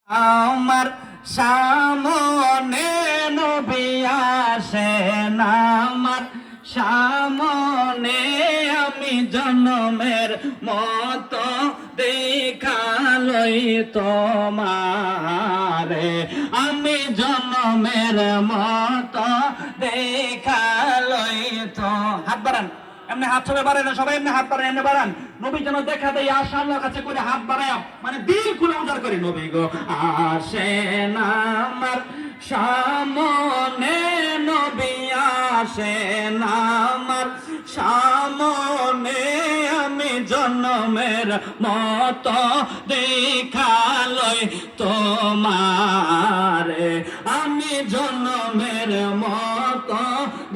আমার সামনে নবী আসেন, আমার সামনে আমি জন্মের মতো দেখালই তোমারে, আমি জন্মের মতো দেখালই তো। হাত বাড়ান, এমনি হাত সবাই বাড়ায় না, সবাই এমনি হাত বাড়ায়, এমনি বাড়ান। নবী যেন দেখা দেয় আশা আল্লাহর কাছে করে হাত বাড়ায়, মানে দিল খুলে উজাড় করে নবী গো আসেন আমার সামনে, নবী আসেন আমার সামনে, আমি জন্মের মতো দেখালই তোমারে, আমি জন্মের মতো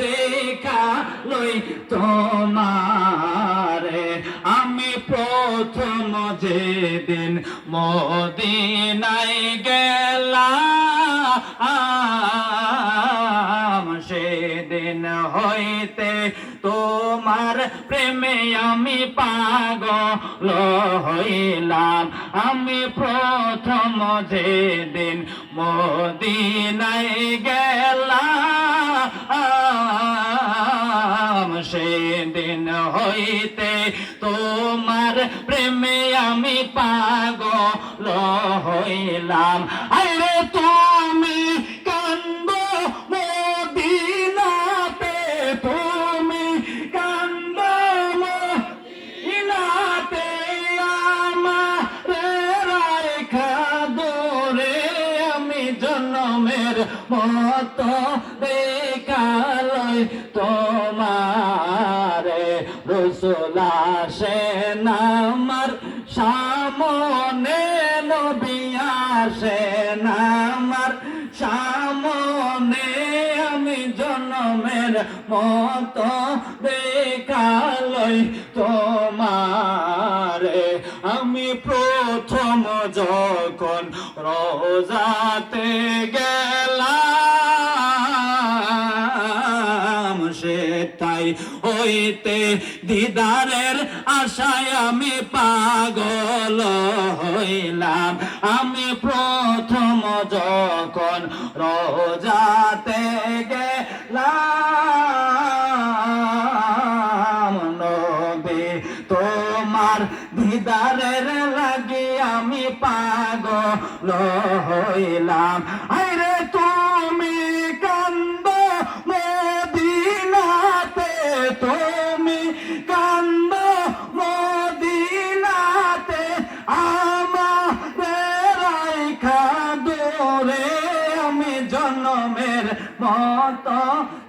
দেখালই তোমারে। আমি প্রথম যেদিন মদিনায় গেলাম, সেদিন হইতে তোমার প্রেমে আমি পাগল হইলাম। আমি প্রথম যেদিন মদিনায় গেলাম, সেদিন হইতে তোমার প্রেমে আমি পাগল হইলাম। আরে তুমি কান্দো মদিনাতে, তুমি কান্দো মদিনাতে, আমারে রাইখা দূরে, আমি জন্মের মতো দেখালই তোমারে। রাসূল আসেন আমার সামনে, নবী আসেন আমার সামনে, আমি জন্মের মতো দেখালই তোমারে। আমি প্রথম যখন রোজাতে গেলাম, সেটাই হইতে দিদারের আশায় আমি পাগল হইলাম। আমি প্রথম যখন রোজাতে গেলাম, নবী তোমার দিদারের লাগি আমি পাগল হইলাম। আরে তুমি কান্দো মদিনাতে, তুমি কান্দো মদিনাতে, আমাদের রাইখা দূরে, আমি জন্মের মতো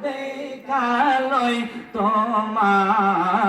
দেখালই তোমার।